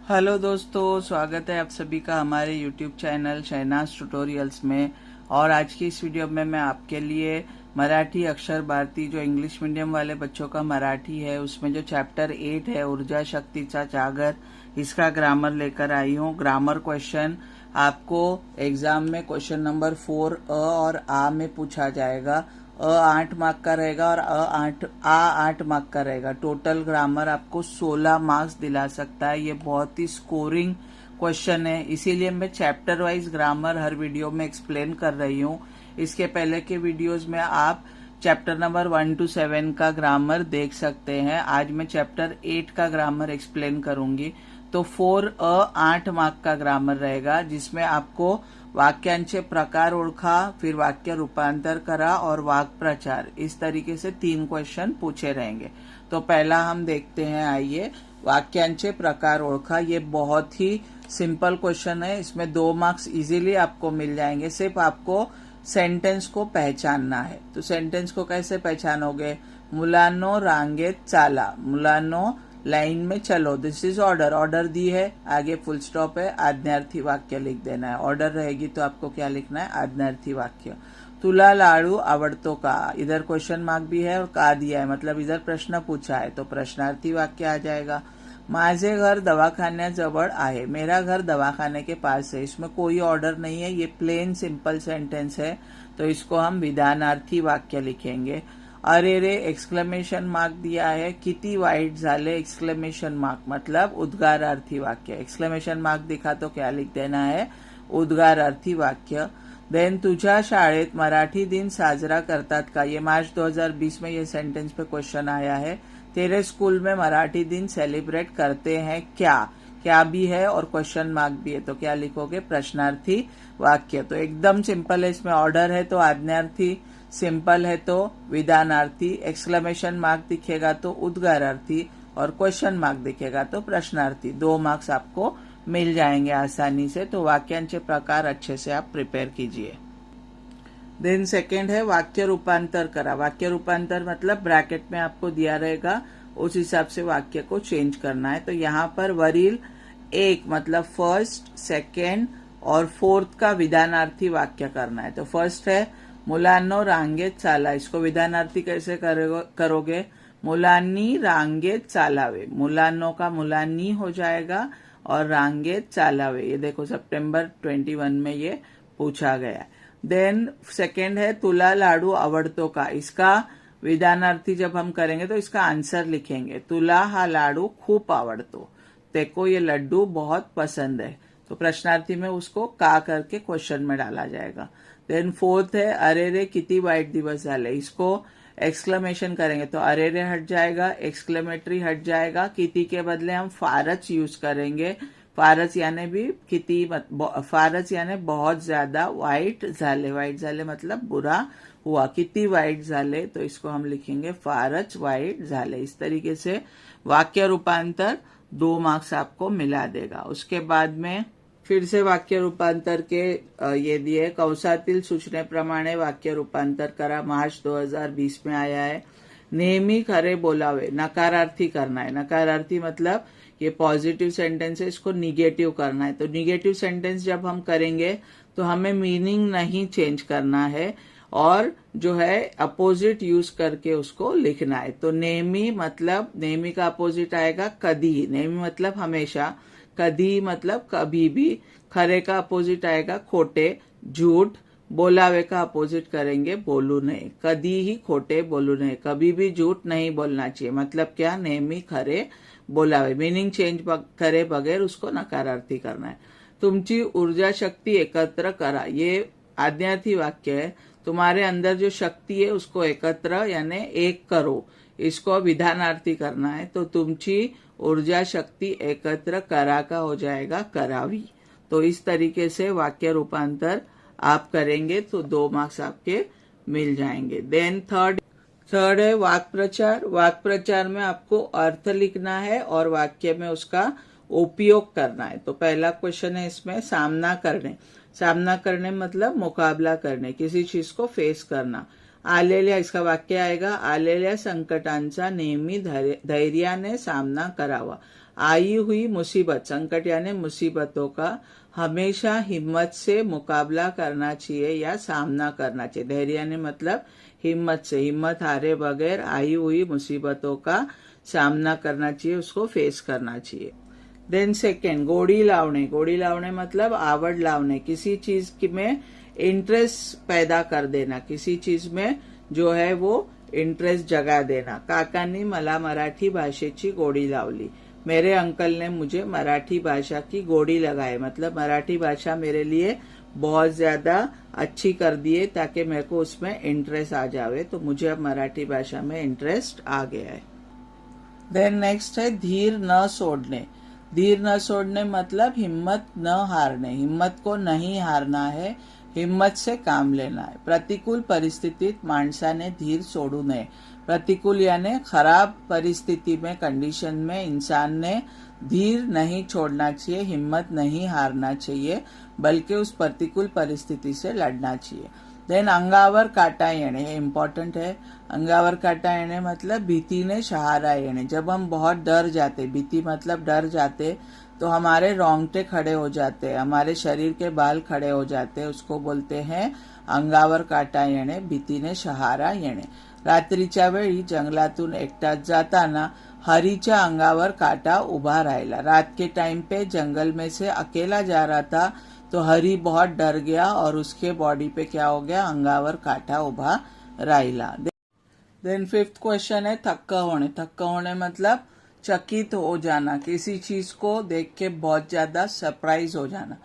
Hello दोस्तों, स्वागत है आप सभी का हमारे यूट्यूब चैनल शहनाज ट्यूटोरियल्स में। और आज की इस वीडियो में मैं आपके लिए मराठी अक्षर भारती जो इंग्लिश मीडियम वाले बच्चों का मराठी है उसमें जो चैप्टर 8 है ऊर्जा शक्तीचा जागर, इसका ग्रामर लेकर आई हूँ। ग्रामर क्वेश्चन आपको एग्जाम में क्वेश्चन नंबर 4 अ और आ में पूछा जाएगा। अ 8 मार्क का रहेगा और आ 8 मार्क का रहेगा। टोटल ग्रामर आपको 16 मार्क्स दिला सकता है। ये बहुत ही स्कोरिंग क्वेश्चन है, इसीलिए मैं चैप्टर वाइज ग्रामर हर वीडियो में एक्सप्लेन कर रही हूँ। इसके पहले के वीडियोस में आप चैप्टर नंबर 1 to 7 का ग्रामर देख सकते हैं। आज मैं चैप्टर 8 का ग्रामर एक्सप्लेन करूंगी। तो 4 अ 8 मार्क का ग्रामर रहेगा, जिसमें आपको वाक्यांचे प्रकार ओळखा, फिर वाक्य रूपांतर करा और वाक्य प्रचार, इस तरीके से 3 क्वेश्चन पूछे रहेंगे। तो पहला हम देखते हैं, आइए। वाक्यांचे प्रकार ओळखा, ये बहुत ही सिंपल क्वेश्चन है। इसमें 2 मार्क्स इजीली आपको मिल जाएंगे। सिर्फ आपको सेंटेंस को पहचानना है। तो सेंटेंस को कैसे पहचानोगे? मुलांनो रांगेत चाला, मुलांनो लाइन में चलो, दिस इज ऑर्डर। ऑर्डर दी है, आगे फुल स्टॉप है, आज्ञार्थी वाक्य लिख देना है। ऑर्डर रहेगी तो आपको क्या लिखना है? आज्ञार्थी वाक्य। तुला लाडू आवड़तो का, इधर क्वेश्चन मार्क भी है और का दिया है, मतलब इधर प्रश्न पूछा है तो प्रश्नार्थी वाक्य आ जाएगा। माझे घर दवाखान्याजवळ आहे, मेरा घर दवाखाने के पास है, इसमें कोई ऑर्डर नहीं है, ये प्लेन सिंपल सेंटेंस है, तो इसको हम विधानार्थी वाक्य लिखेंगे। अरे रे एक्सक्लेमेशन मार्क दिया है, किती वाईट झाले एक्सक्लेमेशन मार्क, मतलब उद्गारार्थी वाक्य। एक्सक्लेमेशन मार्क दिखा तो क्या लिख देना है? उद्गारार्थी वाक्य। देन तुझ्या शाळेत मराठी दिन साजरा करतात का, ये मार्च 2020 में ये सेंटेंस पे क्वेश्चन आया है। तेरे स्कूल में मराठी दिन सेलिब्रेट करते हैं क्या, क्या भी है और क्वेश्चन मार्क भी है, तो क्या लिखोगे? प्रश्नार्थी वाक्य। तो एकदम सिंपल है, इसमें ऑर्डर है तो आज्ञार्थी, सिंपल है तो विधानार्थी, एक्सक्लेमेशन मार्क दिखेगा तो उद्गारार्थी और क्वेश्चन मार्क दिखेगा तो प्रश्नार्थी। 2 मार्क्स आपको मिल जाएंगे आसानी से। तो वाक्यांचे प्रकार अच्छे से आप प्रिपेयर कीजिए। देन सेकेंड है वाक्य रूपांतर करा। वाक्य रूपांतर मतलब ब्रैकेट में आपको दिया रहेगा, उस हिसाब से वाक्य को चेंज करना है। तो यहाँ पर वरील एक मतलब फर्स्ट, सेकेंड और फोर्थ का विधानार्थी वाक्य करना है। तो फर्स्ट है मुलांनो रांगेत चाला, इसको विधानार्थी कैसे करोगे? मुलांनी रांगेत चालावे, मुलांनो का मुलांनी हो जाएगा और रांगेत चालावे, ये देखो सितंबर 21 में ये पूछा गया। देन सेकेंड है तुला लाडू आवड़तो का, इसका विधानार्थी जब हम करेंगे तो इसका आंसर लिखेंगे, तुला हा लाडू खूप आवड़तो, तेको ये लड्डू बहुत पसंद है। तो प्रश्नार्थी में उसको का करके क्वेश्चन में डाला जाएगा। देन फोर्थ है अरे रे किती वाईट दिवस झाले, इसको एक्सक्लेमेशन करेंगे तो अरे रे हट जाएगा, एक्सक्लेमेटरी हट जाएगा, किती के बदले हम फारच यूज करेंगे। फारच यानी भी किती, फारच यानी बहुत ज्यादा, वाईट झाले, वाईट झाले मतलब बुरा हुआ, किती वाईट झाले तो इसको हम लिखेंगे फारच वाईट झाले। इस तरीके से वाक्य रूपांतर 2 मार्क्स आपको मिला देगा। उसके बाद में फिर से वाक्य रूपांतर के ये दिए, कंसातील सूचनेप्रमाणे वाक्य रूपांतर करा, मार्च 2020 में आया है। नेहमी खरे बोलावे, नकारार्थी करना है। नकारार्थी मतलब ये पॉजिटिव सेंटेंस है, इसको निगेटिव करना है। तो निगेटिव सेंटेंस जब हम करेंगे तो हमें मीनिंग नहीं चेंज करना है और जो है अपोजिट यूज करके उसको लिखना है। तो नेहमी मतलब, नेहमी का अपोजिट आएगा कधी, नेहमी मतलब हमेशा, कधी मतलब कभी भी, खरे का अपोजिट आएगा खोटे, झूठ, बोलावे का अपोजिट करेंगे बोलू नहीं, कधी ही खोटे बोलू नहीं, कभी भी झूठ नहीं बोलना चाहिए, मतलब क्या? नेहमी खरे बोलावे। मीनिंग चेंज करे बगैर उसको नकारार्थी करना है। तुमची ऊर्जा शक्ति एकत्र करा, ये आज्ञार्थी वाक्य है। तुम्हारे अंदर जो शक्ति है उसको एकत्र यानी एक करो, इसको विधानार्थी करना है। तो तुमची ऊर्जा शक्ति एकत्र करा का हो जाएगा करावी। तो इस तरीके से वाक्य रूपांतर आप करेंगे तो 2 मार्क्स आपके मिल जाएंगे। देन थर्ड है वाक्य प्रचार। वाक्य प्रचार में आपको अर्थ लिखना है और वाक्य में उसका उपयोग करना है। तो पहला क्वेश्चन है इसमें सामना करने। सामना करने मतलब मुकाबला करने, किसी चीज को फेस करना। आलेल्या, इसका वाक्य आएगा, आलेल्या संकटांचा नेहमी धैर्याने सामना करावा। आई हुई मुसीबत, संकट यानी मुसीबतों का हमेशा हिम्मत से मुकाबला करना चाहिए या सामना करना चाहिए। धैर्याने मतलब हिम्मत से, हिम्मत हारे बगैर आई हुई मुसीबतों का सामना करना चाहिए, उसको फेस करना चाहिए। देन सेकेंड, गोड़ी लावणे। गोड़ी लावणे मतलब आवड लावणे, किसी चीज में इंटरेस्ट पैदा कर देना, किसी चीज में जो है वो इंटरेस्ट जगा देना। काकांनी मला मराठी भाषेची गोडी लावली, मेरे अंकल ने मुझे मराठी भाषा की गोडी लगाई, मतलब मराठी भाषा मेरे लिए बहुत ज्यादा अच्छी कर दिए ताकि मेरे को उसमें इंटरेस्ट आ जावे, तो मुझे अब मराठी भाषा में इंटरेस्ट आ गया है। देन नेक्स्ट है धीर न सोडणे। धीर न सोडणे मतलब हिम्मत न हारने, हिम्मत को नहीं हारना है, हिम्मत से काम लेना है। प्रतिकूल परिस्थितीत माणसाने धीर सोडू नये। प्रतिकूल यानी खराब परिस्थिति में, कंडीशन में इंसान ने धीर नहीं छोड़ना चाहिए, हिम्मत नहीं हारना चाहिए, बल्कि उस प्रतिकूल परिस्थिति से लड़ना चाहिए। देन अंगावर काटा येणे, ये इम्पोर्टेंट है। अंगावर काटा येणे मतलब भीतीने शहारा येणे। जब हम बहुत डर जाते, भीती मतलब डर जाते, तो हमारे रोंगटे खड़े हो जाते, हमारे शरीर के बाल खड़े हो जाते, उसको बोलते हैं अंगावर काटा येणे, भीतीने शहारा येणे। रात्रीच्या वेळी जंगलातून एकटाच जाताना हरीच्या अंगावर काटा उभा राहिला। रात के टाइम पे जंगल में से अकेला जा रहा था, तो हरी बहुत डर गया और उसके बॉडी पे क्या हो गया, अंगावर काटा उभा राहिला। देन फिफ्थ क्वेश्चन है थक्क होणे। थक्क होणे मतलब चकित हो जाना, किसी चीज को देख के बहुत ज्यादा सरप्राइज हो जाना।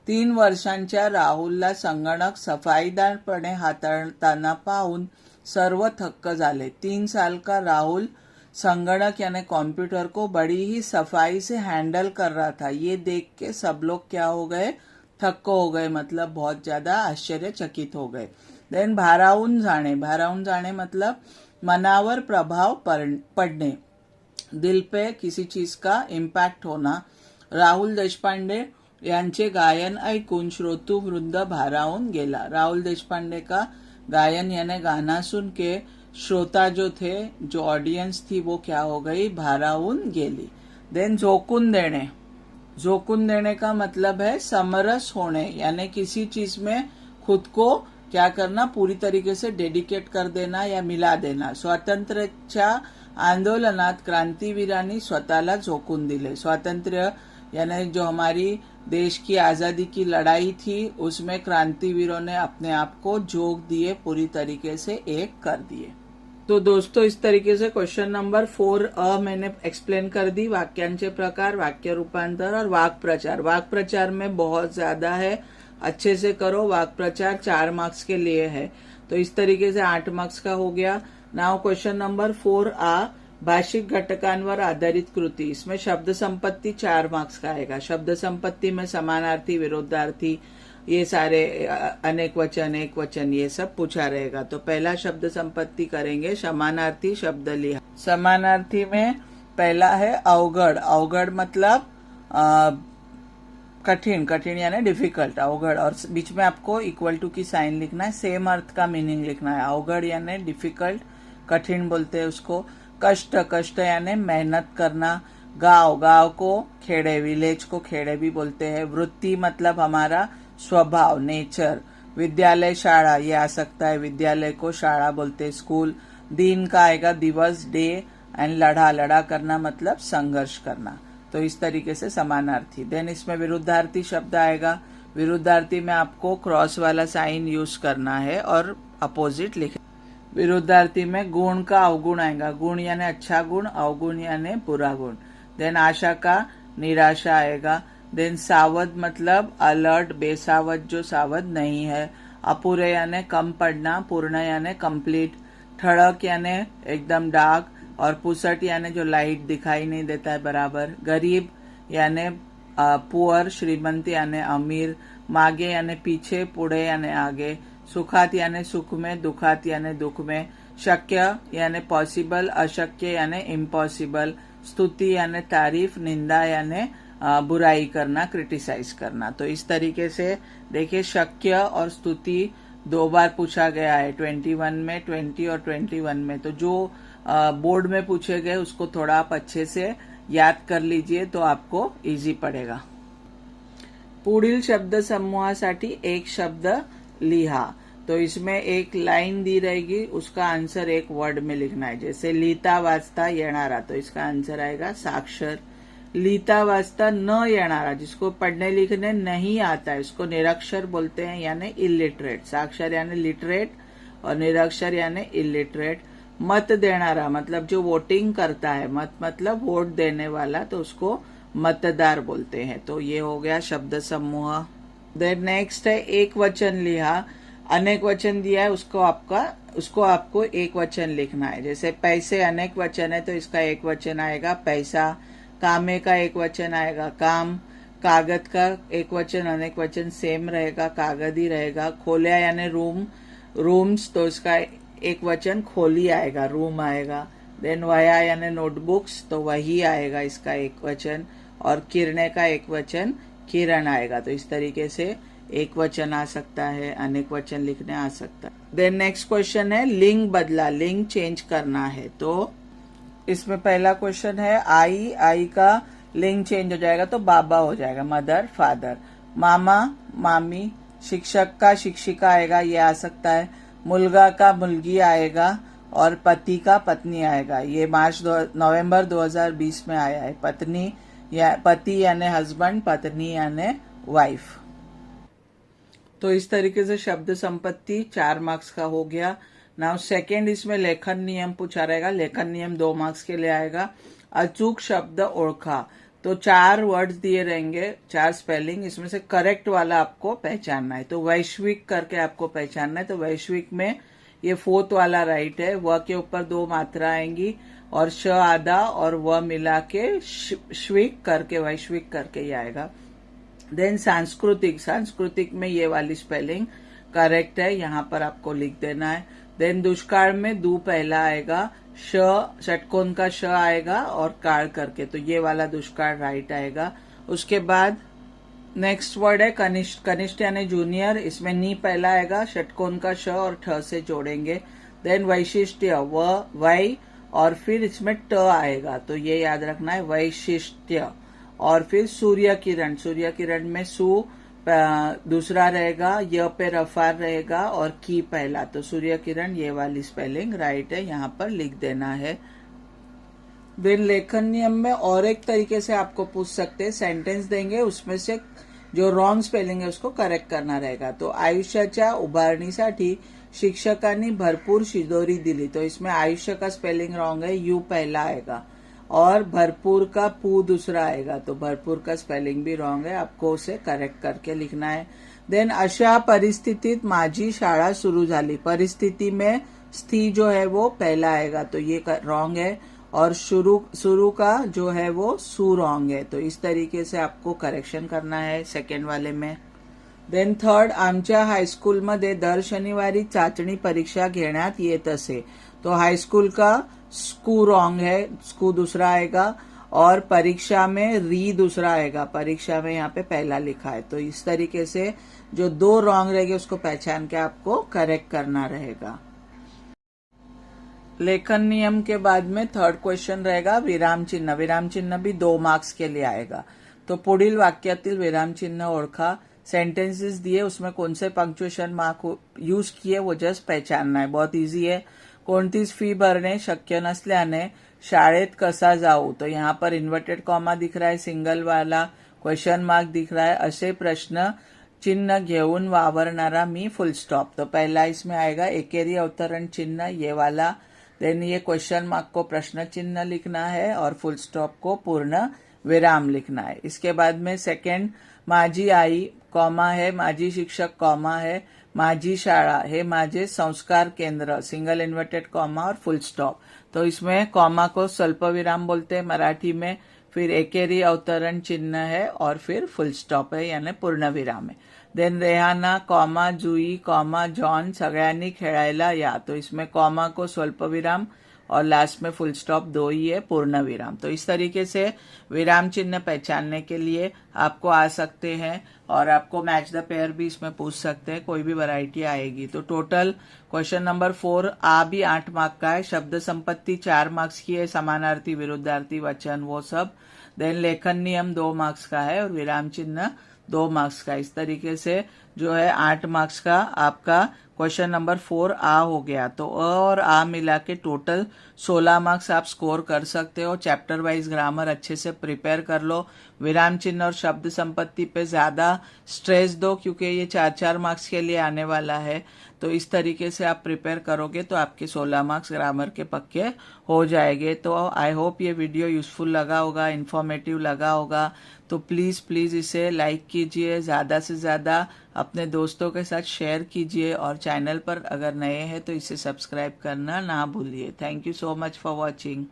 3 वर्षांच्या राहुलला संगणक सफाईदारपणे हाताळताना पाहून सर्व थक्क झाले। 3 साल का राहुल संगणक यानी कंप्यूटर को बड़ी ही सफाई से हैंडल कर रहा था, ये देख के सब लोग क्या हो गए, थक्क हो गए, मतलब बहुत ज्यादा आश्चर्यचकित हो गए। देन भारावून जाणे। भारावून जाणे मतलब मनावर प्रभाव पड़ने, दिल पे किसी चीज का इम्पैक्ट होना। राहुल देशपांडे यांचे गायन ऐकून श्रोतृवृंद भारावून गेला। राहुल देशपांडे का गायन यानी गाना सुन के श्रोता जो थे, जो ऑडियंस थी, वो क्या हो गई, भारावून गेली। देन झोकून देणे। झोकून देने का मतलब है समरस होने, यानी किसी चीज में खुद को क्या करना, पूरी तरीके से डेडिकेट कर देना या मिला देना। स्वातंत्र्याच्या आंदोलनात क्रांतिवीरांनी स्वतःला झोकून दिले। स्वातंत्र्य यानी जो हमारी देश की आजादी की लड़ाई थी, उसमें क्रांतिवीरों ने अपने आप को झोंक दिए, पूरी तरीके से एक कर दिए। तो दोस्तों इस तरीके से क्वेश्चन नंबर 4 मैंने एक्सप्लेन कर दी। वाक्यांचे प्रकार, वाक्य रूपांतर और वाक प्रचार। वाक प्रचार में बहुत ज्यादा है, अच्छे से करो। वाक प्रचार 4 मार्क्स के लिए है, तो इस तरीके से 8 मार्क्स का हो गया। नाउ क्वेश्चन नंबर 4A, भाषिक घटकांवर आधारित कृति। इसमें शब्द संपत्ति 4 मार्क्स का आएगा। शब्द संपत्ति में समानार्थी, विरोधार्थी, ये सारे अनेक वचन, एक वचन, ये सब पूछा रहेगा। तो पहला शब्द संपत्ति करेंगे, समानार्थी शब्द लिहा। समानार्थी में पहला है अवगढ़। अवगढ़ मतलब कठिन, कठिन यानी डिफिकल्ट, अवगढ़, और बीच में आपको इक्वल टू की साइन लिखना है, सेम अर्थ का मीनिंग लिखना है। अवगढ़ यानी डिफिकल्ट, कठिन बोलते हैं उसको। कष्ट, कष्ट यानी मेहनत करना। गांव, गांव को खेड़े, विलेज को खेड़े भी बोलते हैं। वृत्ति मतलब हमारा स्वभाव, नेचर। विद्यालय, शाळा, ये आ सकता है, विद्यालय को शाळा बोलते हैं, स्कूल। दिन का आएगा दिवस, डे, एंड लड़ा, लड़ा करना मतलब संघर्ष करना। तो इस तरीके से समानार्थी। देन इसमें विरुद्धार्थी शब्द आएगा। विरुद्धार्थी में आपको क्रॉस वाला साइन यूज करना है और अपोजिट लिखना। विरुद्धार्थी में गुण का अवगुण आएगा। गुण यानी अच्छा गुण, अवगुण यानी बुरा गुण। देन आशा का निराशा आएगा। देन सावध मतलब अलर्ट, बेसावध जो सावध नहीं है। अपूरे यानी कम पढ़ना, पूर्ण यानी कंप्लीट। ठड़क यानी एकदम डार्क, और पुसट यानी जो लाइट दिखाई नहीं देता है बराबर। गरीब यानी पुअर, श्रीमंत यानी अमीर। मागे यानी पीछे, पुढे यानी आगे। सुखात यानी सुख में, दुखात यानी दुख में। शक्य यानी पॉसिबल, अशक्य यानी इम्पॉसिबल। स्तुति यानी तारीफ, निंदा यानी बुराई करना, क्रिटिसाइज करना। तो इस तरीके से देखिए, शक्य और स्तुति 2 बार पूछा गया है, 21 में, 20 और 21 में। तो जो बोर्ड में पूछे गए उसको थोड़ा आप अच्छे से याद कर लीजिए तो आपको इजी पड़ेगा। पुढील शब्द समूहासाठी एक शब्द लिहा। तो इसमें एक लाइन दी रहेगी, उसका आंसर एक वर्ड में लिखना है। जैसे लिहिता वाचता येणारा, तो इसका आंसर आएगा साक्षर। लिहिता वाचता न येणारा, जिसको पढ़ने लिखने नहीं आता है, उसको निरक्षर बोलते हैं, यानी इलिटरेट। साक्षर यानी लिटरेट और निरक्षर यानी इलिटरेट। मत देणारा मतलब जो वोटिंग करता है, मत मतलब वोट देने वाला, तो उसको मतदार बोलते हैं। तो ये हो गया शब्द समूह। देन नेक्स्ट है एक वचन लिहा। अनेक वचन दिया है, उसको आपको एक वचन लिखना है। जैसे पैसे अनेक वचन है, तो इसका एक वचन आएगा पैसा। कामे का एक वचन आएगा काम। कागज का एक वचन अनेक वचन सेम रहेगा, कागज ही रहेगा। खोलिया यानी रूम्स, तो इसका एक वचन खोली आएगा, रूम आएगा। देन वया यानी नोटबुक्स, तो वही आएगा इसका एक वचन। और किरणे का एक वचन किरण आएगा। तो इस तरीके से एक वचन आ सकता है, अनेक वचन लिखने आ सकता है। देन नेक्स्ट क्वेश्चन है लिंग बदला, लिंग चेंज करना है। तो इसमें पहला क्वेश्चन है आई का लिंग चेंज हो जाएगा तो बाबा हो जाएगा, मदर फादर। मामा मामी। शिक्षक का शिक्षिका आएगा, ये आ सकता है। मुलगा का मुलगी आएगा और पति का पत्नी आएगा। ये नवंबर 2020 में आया है। पति यानी हस्बैंड, पत्नी यानी वाइफ। तो इस तरीके से शब्द संपत्ति 4 मार्क्स का हो गया। नाउ सेकेंड, इसमें लेखन नियम पूछा रहेगा। लेखन नियम 2 मार्क्स के लिए आएगा। अचूक शब्द ओळखा, तो 4 वर्ड्स दिए रहेंगे, 4 स्पेलिंग, इसमें से करेक्ट वाला आपको पहचानना है। तो वैश्विक करके आपको पहचानना है। तो वैश्विक में ये 4th वाला राइट है। व के ऊपर 2 मात्रा आएंगी और श आधा और व मिला के श्विक करके वैश्विक करके ये आएगा। देन सांस्कृतिक में ये वाली स्पेलिंग करेक्ट है, यहां पर आपको लिख देना है। देन दुष्काल में दू पहला आएगा, षटकोण का श आएगा और काल करके, तो ये वाला दुष्काल राइट आएगा। उसके बाद नेक्स्ट वर्ड है कनिष्ठ यानी जूनियर। इसमें नी पहला आएगा, षटकोण का श और ठ से जोड़ेंगे। देन वैशिष्ट्य वै और फिर इसमें ट आएगा, तो ये याद रखना है वैशिष्ट्य। और फिर सूर्य किरण में सु दूसरा रहेगा, य पे रफार रहेगा और की पहला, तो सूर्य किरण ये वाली स्पेलिंग राइट है, यहाँ पर लिख देना है। देन लेखन नियम में और एक तरीके से आपको पूछ सकते हैं, सेंटेंस देंगे, उसमें से जो रॉन्ग स्पेलिंग है उसको करेक्ट करना रहेगा। तो आयुष्याच्या उभारणीसाठी शिक्षकांनी भरपूर शिदोरी दिली, तो इसमें आयुष्य का स्पेलिंग रॉन्ग है, यू पहला आएगा और भरपूर का पू दूसरा आएगा, तो भरपूर का स्पेलिंग भी रॉन्ग है, आपको उसे करेक्ट करके लिखना है। देन अशा परिस्थितीत माझी शाळा सुरू झाली, परिस्थिति में स्थि जो है वो पहला आएगा, तो ये रॉन्ग है। और शुरू का जो है वो सु रॉन्ग है, तो इस तरीके से आपको करेक्शन करना है सेकेंड वाले में। देन थर्ड, आमच्या हायस्कूलमध्ये दर शनिवारी चाचणी परीक्षा घेण्यात येत असे, तो हाईस्कूल का स्कू रॉन्ग है, स्कू दूसरा आएगा और परीक्षा में री दूसरा आएगा, परीक्षा में यहाँ पे पहला लिखा है, तो इस तरीके से जो 2 रॉन्ग रहेंगे उसको पहचान के आपको करेक्ट करना रहेगा। लेखन नियम के बाद में थर्ड क्वेश्चन रहेगा विराम चिन्ह भी 2 मार्क्स के लिए आएगा। तो पुढील वाक्यातील विराम चिन्ह ओळखा, सेंटेंसेस दिए उसमें कौन से पंक्चुएशन मार्क यूज किए वो जस्ट पहचानना है, बहुत इजी है। कोणतीच फी भरणे शक्य नसल्याने शाळेत कसा जाऊ, तो यहाँ पर इन्वर्टेड कॉमा दिख रहा है, सिंगल वाला क्वेश्चन मार्क दिख रहा है, असे प्रश्न चिन्ह घेऊन वावरणारा मी फुल स्टॉप, तो पहला इसमें आएगा एकेरी अवतरण चिन्ह ये वाला। देन ये क्वेश्चन मार्क को प्रश्न चिन्ह लिखना है और फुल स्टॉप को पूर्ण विराम लिखना है। इसके बाद में सेकेंड, माझी आई कॉमा है, माझी शिक्षक कॉमा है, माझी शाळा हे माझे संस्कार केंद्र, सिंगल इन्वर्टेड कॉमा और फुल स्टॉप, तो इसमें कॉमा को स्वल्प विराम बोलते हैं मराठी में, फिर एकेरी अवतरण चिन्ह है और फिर फुल स्टॉप है यानी पूर्ण विराम है। देन रेहाना कॉमा जुई कॉमा जॉन सगळ्यांनी खेळायला या, तो इसमें कॉमा को स्वल्प विराम, और लास्ट में फुल स्टॉप 2 ही है, पूर्ण विराम। तो इस तरीके से विराम चिन्ह पहचानने के लिए आपको आ सकते हैं और आपको मैच द पेयर भी इसमें पूछ सकते हैं, कोई भी वैरायटी आएगी। तो टोटल क्वेश्चन नंबर 4 आ भी 8 मार्क का है, शब्द संपत्ति 4 मार्क्स की है, समानार्थी विरुद्धार्थी वचन वो सब, देन लेखन नियम 2 मार्क्स का है और विराम चिन्ह 2 मार्क्स का। इस तरीके से जो है 8 मार्क्स का आपका क्वेश्चन नंबर 4 आ हो गया। तो अ और आ मिला के टोटल 16 मार्क्स आप स्कोर कर सकते हो। चैप्टर वाइज ग्रामर अच्छे से प्रिपेयर कर लो, विराम चिन्ह और शब्द संपत्ति पे ज्यादा स्ट्रेस दो क्योंकि ये 4-4 मार्क्स के लिए आने वाला है। तो इस तरीके से आप प्रिपेयर करोगे तो आपके 16 मार्क्स ग्रामर के पक्के हो जाएंगे। तो आई होप ये वीडियो यूजफुल लगा होगा, इन्फॉर्मेटिव लगा होगा। तो प्लीज इसे लाइक कीजिए, ज्यादा से ज्यादा अपने दोस्तों के साथ शेयर कीजिए और चैनल पर अगर नए हैं तो इसे सब्सक्राइब करना ना भूलिए। Thank you so much for watching.